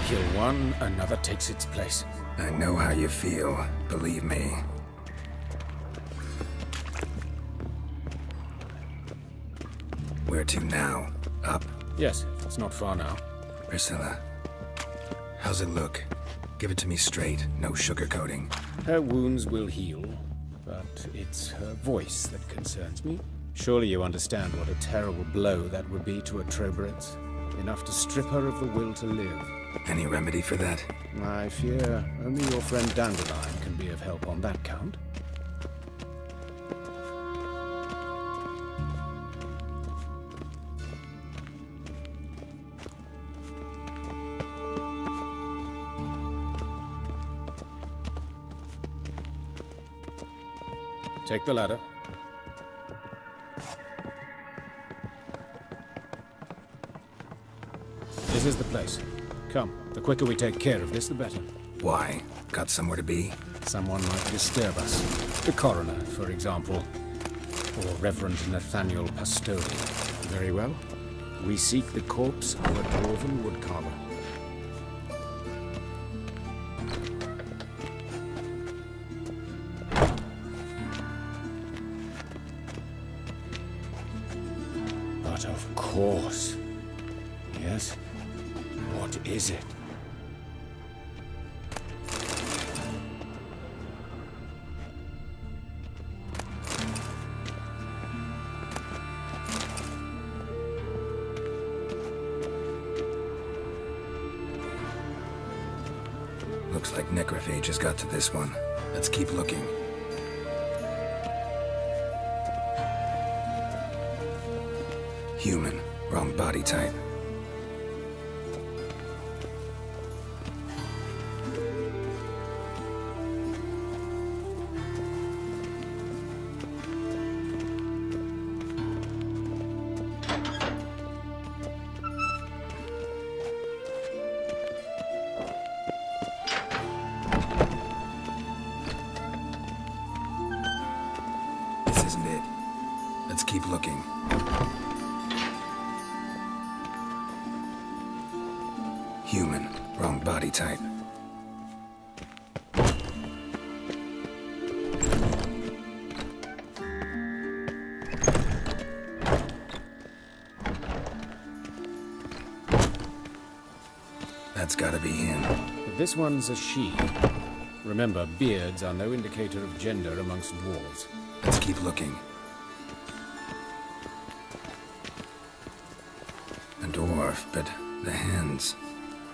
kill one, another takes its place. I know how you feel, believe me. Where to now? Up? Yes, it's not far now. Priscilla, how's it look? Give it to me straight, no sugarcoating. Her wounds will heal, but it's her voice that concerns me. Surely you understand what a terrible blow that would be to a Trobritz. Enough to strip her of the will to live. Any remedy for that? I fear only your friend Dandelion can be of help on that count. Take the ladder. This is the place. Come, the quicker we take care of this, the better. Why? Got somewhere to be? Someone might disturb us. The coroner, for example. Or Reverend Nathaniel Pastore. Very well. We seek the corpse of a dwarven woodcarver. But of course. Yes? What is it? Looks like necrophage has got to this one. Let's keep looking. Human. Wrong body type. This isn't it. Let's keep looking. Human. Wrong body type. That's gotta be him. But this one's a she. Remember, beards are no indicator of gender amongst dwarves. Let's keep looking. A dwarf, but the hands.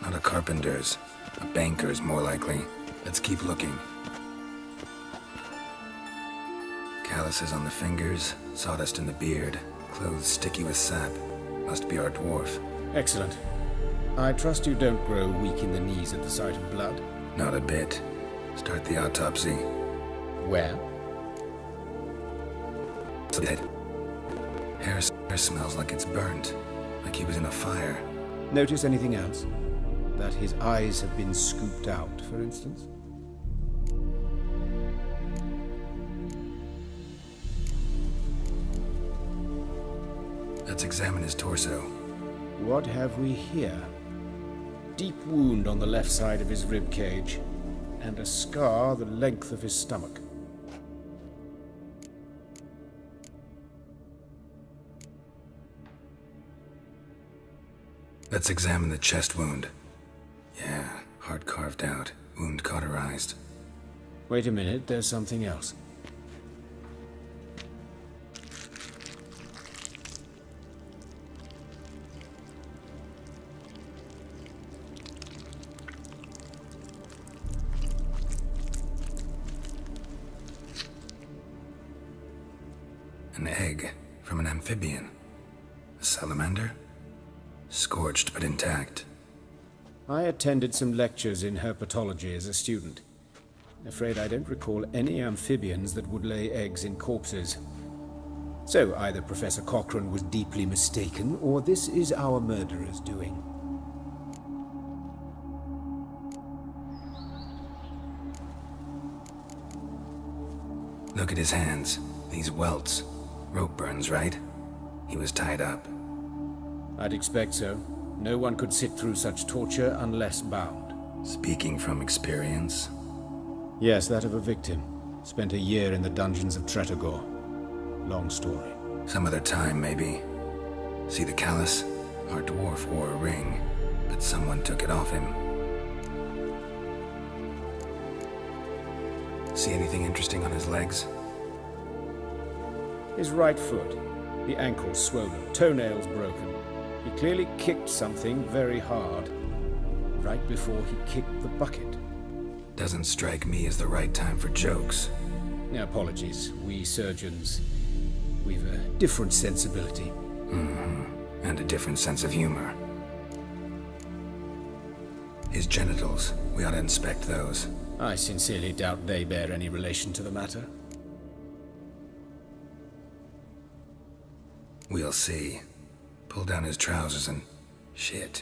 Not a carpenter's. A banker's, more likely. Let's keep looking. Calluses on the fingers, sawdust in the beard, clothes sticky with sap. Must be our dwarf. Excellent. I trust you don't grow weak in the knees at the sight of blood. Not a bit. Start the autopsy. Where? Dead. Hair smells like it's burnt. Like he was in a fire. Notice anything else? That his eyes have been scooped out, for instance? Let's examine his torso. What have we here? Deep wound on the left side of his rib cage, and a scar the length of his stomach. Let's examine the chest wound. Yeah, heart carved out, wound cauterized. Wait a minute, there's something else. An egg from an amphibian. A salamander? Scorched but intact. I attended some lectures in herpetology as a student. Afraid I don't recall any amphibians that would lay eggs in corpses. So either Professor Cochrane was deeply mistaken, or this is our murderer's doing. Look at his hands. These welts. Rope burns, right? He was tied up. I'd expect so. No one could sit through such torture unless bound. Speaking from experience? Yes, that of a victim. Spent a year in the dungeons of Tretogor. Long story. Some other time, maybe. See the callus? Our dwarf wore a ring, but someone took it off him. See anything interesting on his legs? His right foot. The ankle swollen, toenails broken. He clearly kicked something very hard. Right before he kicked the bucket. Doesn't strike me as the right time for jokes. Apologies. We surgeons, we've a different sensibility. And a different sense of humor. His genitals, we ought to inspect those. I sincerely doubt they bear any relation to the matter. We'll see. Pull down his trousers and... shit.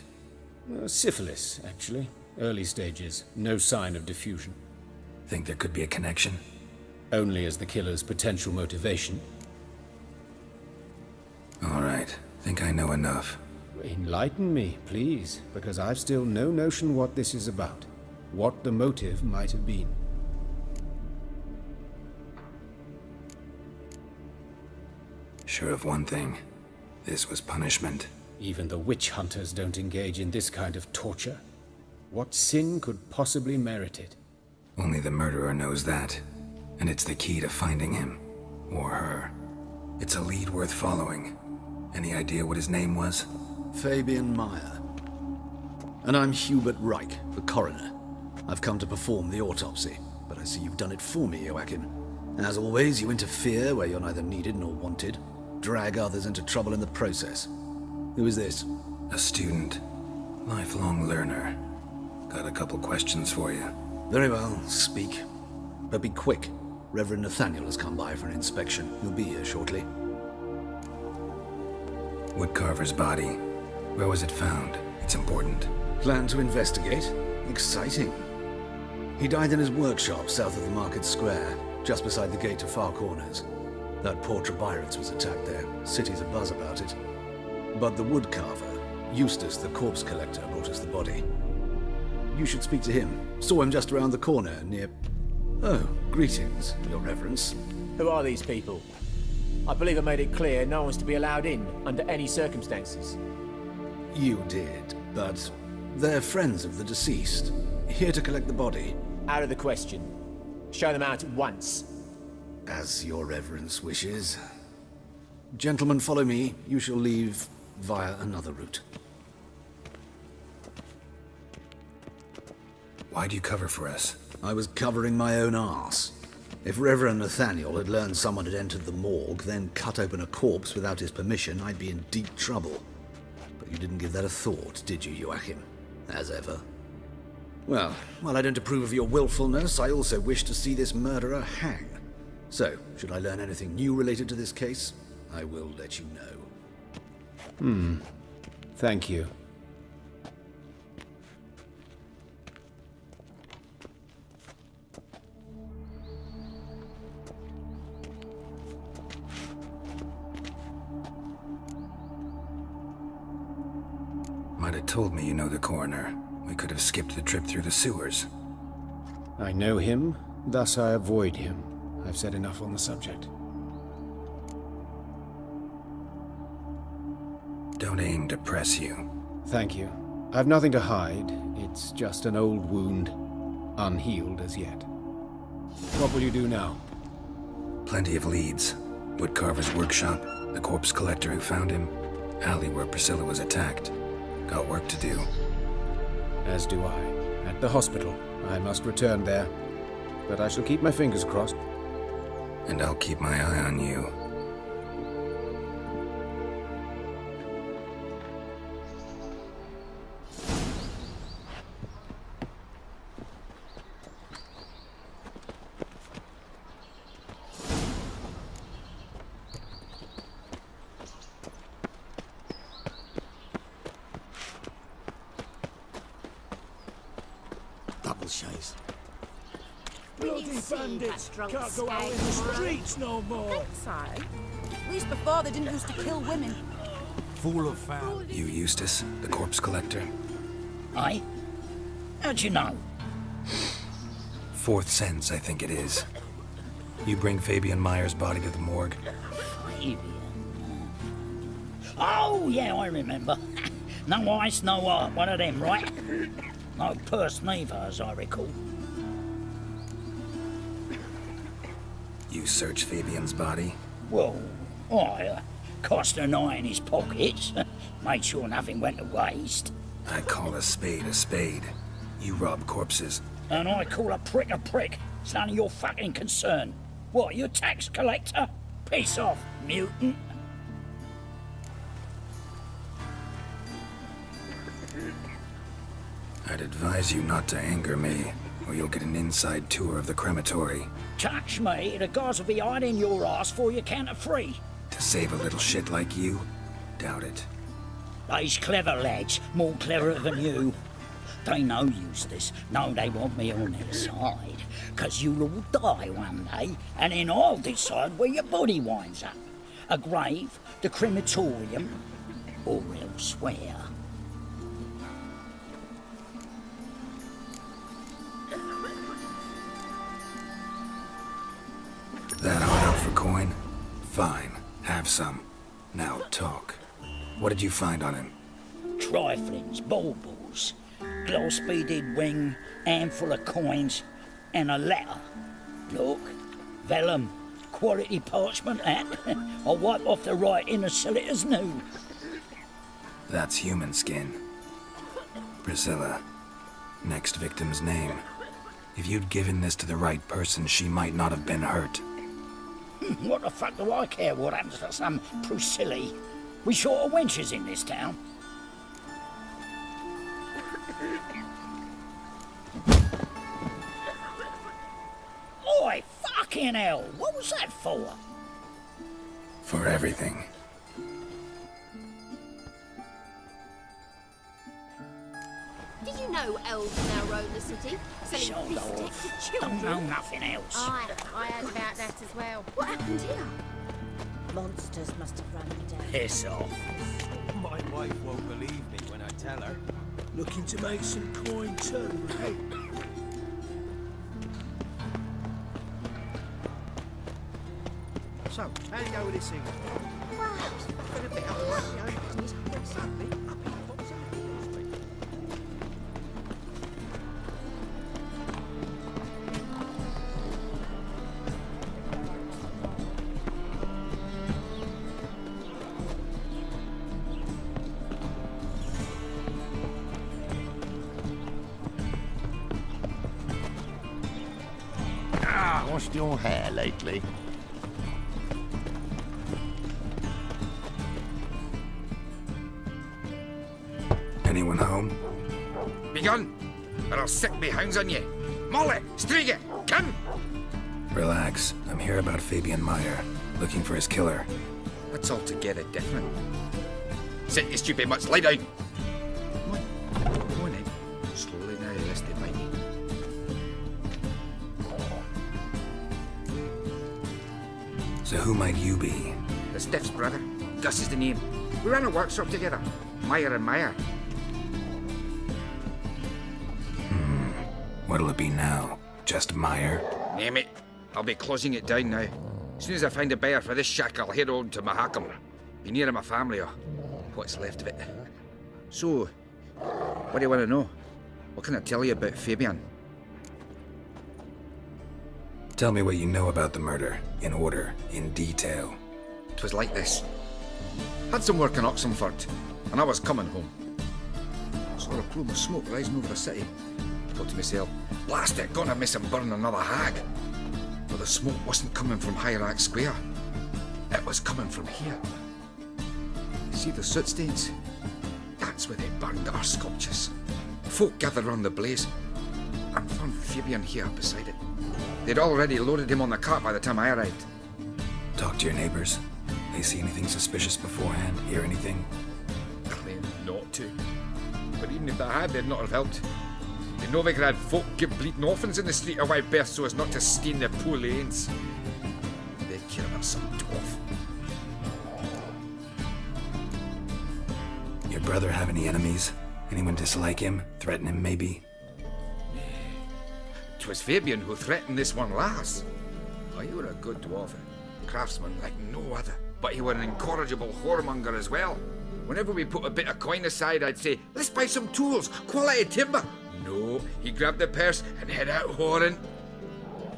Syphilis, actually. Early stages. No sign of diffusion. Think there could be a connection? Only as the killer's potential motivation. All right. Think I know enough. Enlighten me, please, because I've still no notion what this is about. What the motive might have been. Sure of one thing. This was punishment. Even the witch hunters don't engage in this kind of torture. What sin could possibly merit it? Only the murderer knows that. And it's the key to finding him. Or her. It's a lead worth following. Any idea what his name was? Fabian Meyer. And I'm Hubert Reich, the coroner. I've come to perform the autopsy, but I see you've done it for me, Joachim. As always, you interfere where you're neither needed nor wanted. Drag others into trouble in the process. Who is this? A student. Lifelong learner. Got a couple questions for you. Very well, speak. But be quick. Reverend Nathaniel has come by for an inspection. He'll be here shortly. Woodcarver's body. Where was it found? It's important. Plan to investigate? Exciting. He died in his workshop south of the market square, just beside the gate to Far Corners. That poor Trebirates was attacked there. City's abuzz about it. But the woodcarver, Eustace the corpse collector, brought us the body. You should speak to him. Saw him just around the corner near... Oh, greetings, Your Reverence. Who are these people? I believe I made it clear no one's to be allowed in under any circumstances. You did, but they're friends of the deceased. Here to collect the body. Out of the question. Show them out at once. As Your Reverence wishes. Gentlemen, follow me. You shall leave via another route. Why'd you cover for us? I was covering my own arse. If Reverend Nathaniel had learned someone had entered the morgue, then cut open a corpse without his permission, I'd be in deep trouble. But you didn't give that a thought, did you, Joachim? As ever. Well, while I don't approve of your willfulness, I also wish to see this murderer hang. So, should I learn anything new related to this case, I will let you know. Thank you. Might have told me you know the coroner. We could have skipped the trip through the sewers. I know him, thus I avoid him. I've said enough on the subject. Don't aim to press you. Thank you. I've nothing to hide. It's just an old wound, unhealed as yet. What will you do now? Plenty of leads. Woodcarver's workshop, the corpse collector who found him, alley where Priscilla was attacked. Got work to do. As do I. At the hospital. I must return there. But I shall keep my fingers crossed. And I'll keep my eye on you. Double chase. Bloody bandits can't go out in the streets no more. So, at least before they didn't used to kill women. full of family. You Eustace, the corpse collector? Aye? How'd you know? Fourth sense, I think it is. You bring Fabian Meyer's body to the morgue. Fabian. Oh, yeah, I remember. No eyes, no heart, one of them, right? No purse neither, as I recall. You search Fabian's body? Well, I cast an eye in his pockets, made sure nothing went to waste. I call a spade a spade. You rob corpses. And I call a prick. It's none of your fucking concern. What, you tax collector? Piss off, mutant. I'd advise you not to anger me, or you'll get an inside tour of the crematory. Touch me, the guys will be hiding your ass for you counter free. To save a little shit like you? Doubt it. They's clever lads, more cleverer than you. They know Eustace, know they want me on their side, 'cause you'll all die one day, and then I'll decide where your body winds up. A grave, the crematorium, or elsewhere. That hard out for coin? Fine, have some. Now talk. What did you find on him? Triflings, baubles, gloss-beaded ring, handful of coins, and a letter. Look, vellum, quality parchment that. I'll wipe off the writing and sell it as new. That's human skin. Priscilla. Next victim's name. If you'd given this to the right person, she might not have been hurt. What the fuck do I care what happens to some Priscilla? We short of wenches in this town. Oi, fucking hell! What was that for? For everything. Did you know elves now roam the city, selling Shut fish off. sticks to Don't know children? nothing else. I heard about that as well. What happened here? Monsters must have run them down. Piss off. My wife won't believe me when I tell her. Looking to make some coin too, eh? So, how do you go with this thing? Wow, it's fucking a bit up my business. Then suddenly, up he pops out. Washed your hair lately? Anyone home? Begun, or I'll sick me hounds on you. Molly, Striga, come! Relax. I'm here about Fabian Meyer, looking for his killer. That's altogether different. Sit, you stupid mutts, lie down. Come on then. Slowly now, lest they bite me. So who might you be? The Stiff's brother. Gus is the name. We ran a workshop together. Meyer and Meyer. What'll it be now? Just Meyer? Name it. I'll be closing it down now. As soon as I find a buyer for this shack, I'll head on to Mahakam. Be near my family, or what's left of it. So, what do you want to know? What can I tell you about Fabian? Tell me what you know about the murder, in order, in detail. 'Twas like this. Had some work in Oxenford, and I was coming home. Saw a plume of smoke rising over the city. Thought to myself, blast it, gonna miss him burn another hag. But the smoke wasn't coming from Hierarch Square. It was coming from here. See the soot stains? That's where they burned our sculptures. Folk gathered round the blaze, and found Fabian here beside it. They'd already loaded him on the cart by the time I arrived. Talk to your neighbors. They see anything suspicious beforehand? Hear anything? Claimed not to. But even if they had, they'd not have helped. The Novigrad folk give bleeding orphans in the street a wide berth so as not to stain their poor lanes. They care about some dwarf. your brother have any enemies? Anyone dislike him? Threaten him, maybe? 'Twas Fabian who threatened this one last. Oh, you were a good dwarf, craftsman like no other. But he were an incorrigible whoremonger as well. Whenever we put a bit of coin aside, I'd say, let's buy some tools, quality timber. No, he grabbed the purse and head out whoring.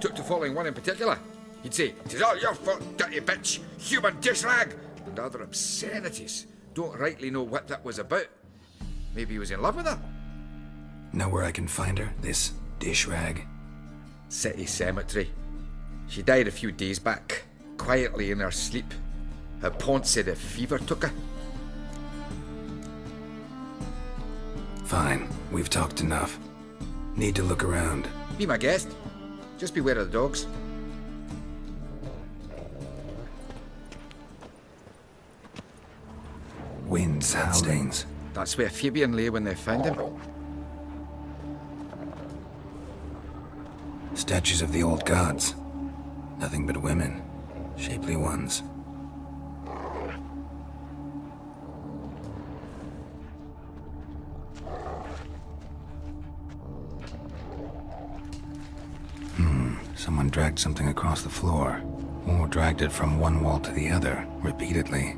Took to following one in particular. He'd say, "'Tis all your fault, dirty bitch, human dish rag," and other obscenities. Don't rightly know what that was about. Maybe he was in love with her. Know where I can find her, this dish rag? City cemetery. She died a few days back, quietly in her sleep. Her pont said a fever took her. Fine, we've talked enough. Need to look around. Be my guest. Just beware of the dogs. Winds howling. That's where Fabian lay when they found him. Statues of the old gods. Nothing but women. Shapely ones. Someone dragged something across the floor, or dragged it from one wall to the other, repeatedly.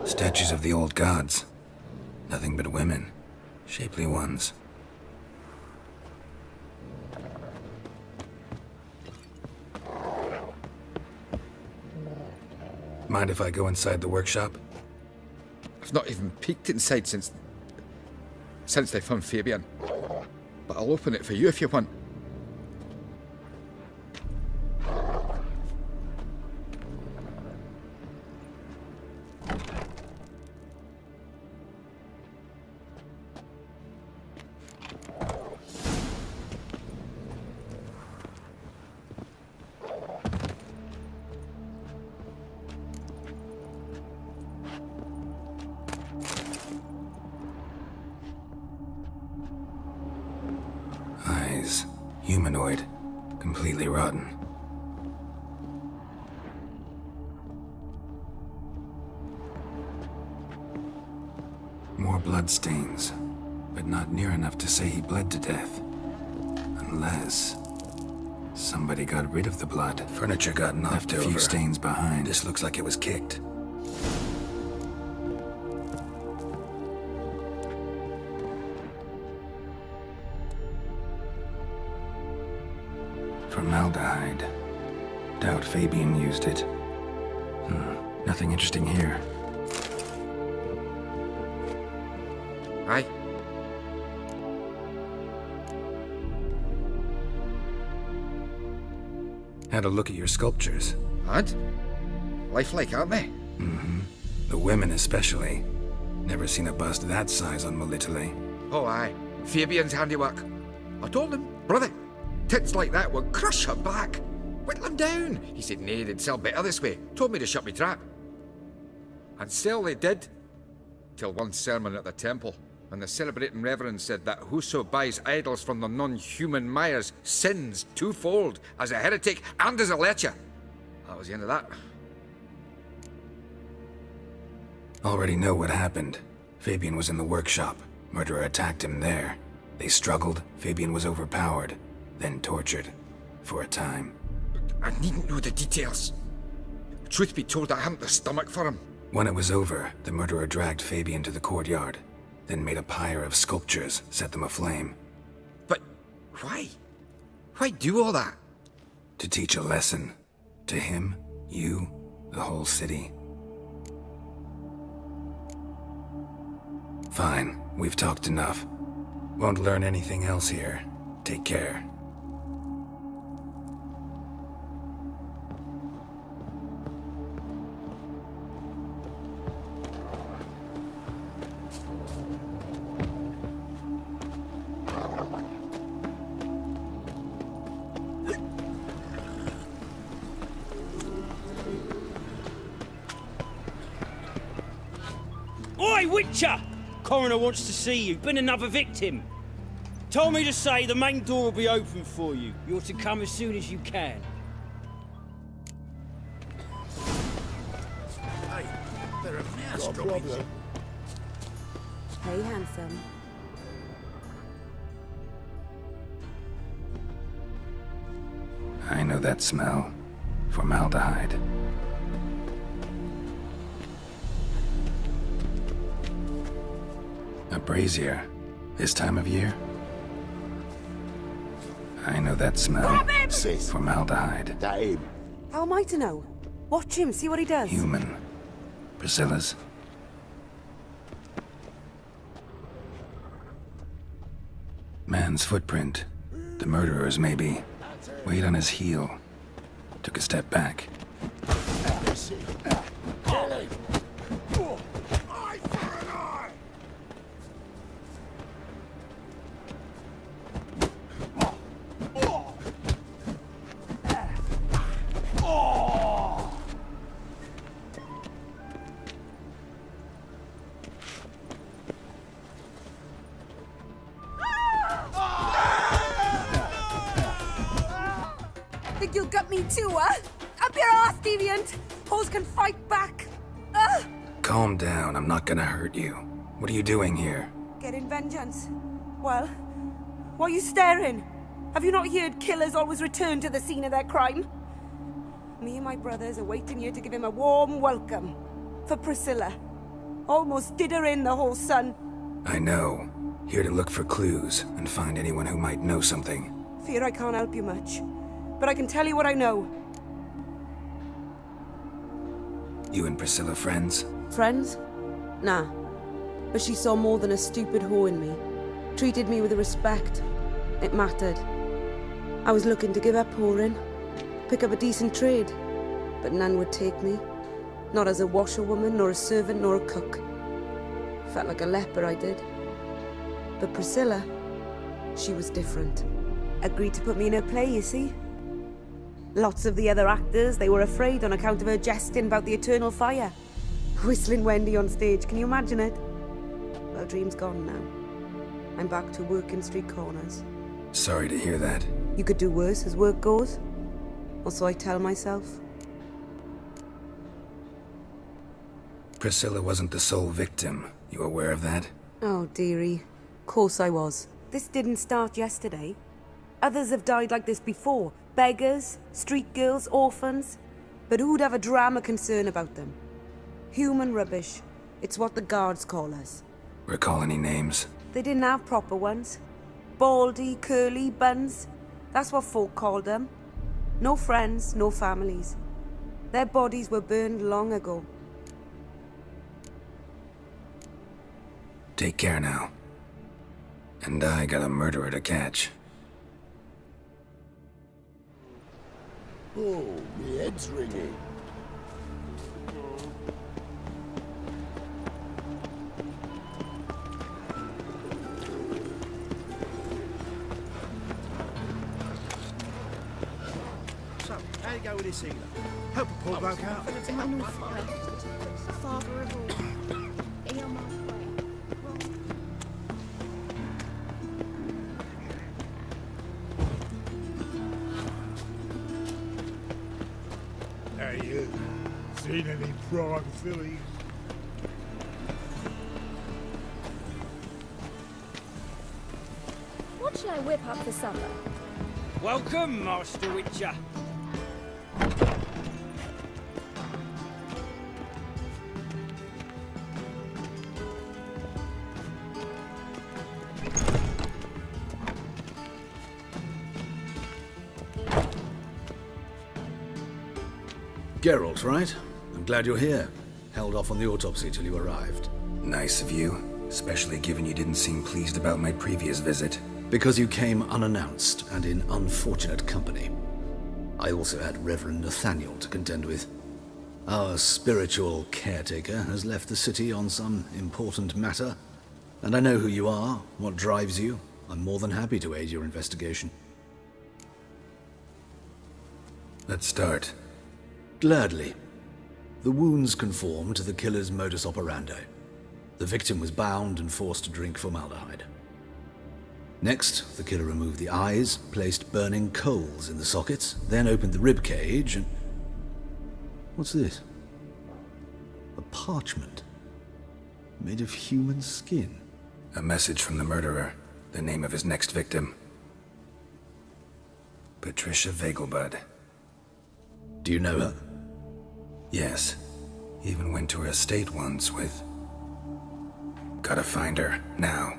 Statues of the old gods. Nothing but women. Shapely ones. Mind if I go inside the workshop? I've not even peeked inside since they found Fabian. But I'll open it for you if you want. Eyes. Humanoid. Completely rotten. More bloodstains, but not near enough to say he bled to death. Unless somebody got rid of the blood. Furniture got knocked over. A few stains behind. This looks like it was kicked. Formaldehyde. Doubt Fabian used it. Nothing interesting here. Aye. Had a look at your sculptures. And? Lifelike, aren't they? The women especially. Never seen a bust that size on Melitele. Oh, aye. Fabian's handiwork. I told him, brother, tits like that would crush her back. Whittle him down. He said, nay, they'd sell better this way. Told me to shut me trap. And sell they did. Till one sermon at the temple, when the celebrating reverend said that whoso buys idols from the non-human Myers sins twofold, as a heretic and as a lecher. That was the end of that. Already know what happened. Fabian was in the workshop. Murderer attacked him there. They struggled. Fabian was overpowered, then tortured. For a time. I needn't know the details. Truth be told, I hadn't the stomach for him. When it was over, the murderer dragged Fabian to the courtyard, then made a pyre of sculptures, set them aflame. But why? Why do all that? To teach a lesson. To him, you, The whole city. Fine, we've talked enough. Won't learn anything else here. Take care. Oi, Witcher! Coroner wants to see you. Been another victim. Told me to say the main door will be open for you. You're to come as soon as you can. Hey, they're a mouse droppings. Hey, handsome. I know that smell. Formaldehyde. A brazier. This time of year? I know that smell. Sis. Formaldehyde. That him. How am I to know? Watch him, see what he does. Human. Priscilla's. Man's footprint. The murderer's, maybe. Weighed on his heel. Took a step back. Think you'll gut me too, huh? Up your ass, deviant! Hoes can fight back! Calm down, I'm not gonna hurt you. What are you doing here? Getting vengeance. Well, why are you staring? Have you not heard killers always return to the scene of their crime? Me and my brothers are waiting here to give him a warm welcome. For Priscilla. Almost did her in, the whole son. I know. Here to look for clues and find anyone who might know something. Fear I can't help you much. But I can tell you what I know. You and Priscilla friends? Friends? Nah. But she saw more than a stupid whore in me. Treated me with respect. It mattered. I was looking to give up whoring. Pick up a decent trade. But none would take me. Not as a washerwoman, nor a servant, nor a cook. Felt like a leper, I did. But Priscilla, she was different. Agreed to put me in her play, you see? Lots of the other actors, they were afraid on account of her jesting about the eternal fire. Whistling Wendy on stage, can you imagine it? Well, dream's gone now. I'm back to working street corners. Sorry to hear that. You could do worse as work goes. Or so I tell myself. Priscilla wasn't the sole victim. You aware of that? Oh, dearie. Course I was. This didn't start yesterday. Others have died like this before. Beggars, street girls, orphans. But who'd have a drama concern about them? Human rubbish. It's what the guards call us. Recall any names? They didn't have proper ones. Baldy, curly, buns. That's what folk called them. No friends, no families. Their bodies were burned long ago. Take care now. And I got a murderer to catch. Oh, my head's ringing. So, how you go with this healer? Hope a poor bloke out. I'm all fine. Father of all. He on my way. Hey, you. Seen any prime fillies? What should I whip up for supper? Welcome, Master Witcher. Geralt, right? I'm glad you're here. Held off on the autopsy till you arrived. Nice of you, especially given you didn't seem pleased about my previous visit. Because you came unannounced and in unfortunate company. I also had Reverend Nathaniel to contend with. Our spiritual caretaker has left the city on some important matter, and I know who you are, what drives you. I'm more than happy to aid your investigation. Let's start. Gladly. The wounds conform to the killer's modus operandi. The victim was bound and forced to drink formaldehyde. Next, the killer removed the eyes, placed burning coals in the sockets, then opened the rib cage and... What's this? A parchment. Made of human skin. A message from the murderer. The name of his next victim. Patricia Vegelbud. Do you know her? Yes. Even went to her estate once with... Gotta find her, now.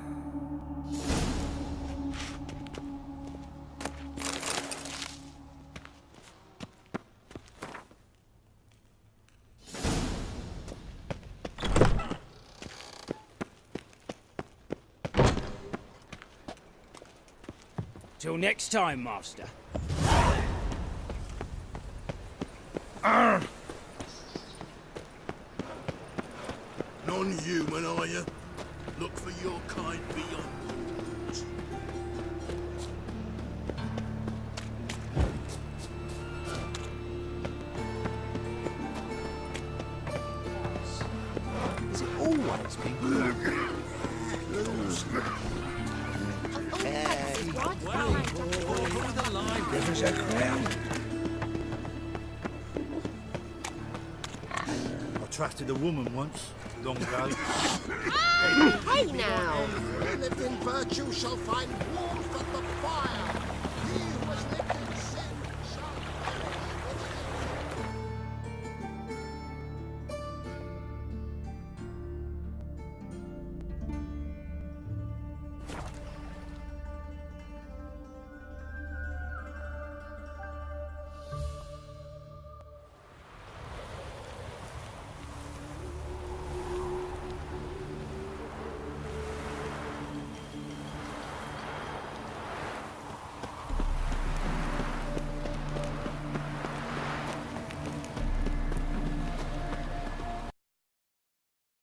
Till next time, Master. Non-human, are you? Look for your kind beyond words. Has it always been good? There's a crowd. I trusted a woman once, long ago. Hey now! Who lived in virtue shall find war.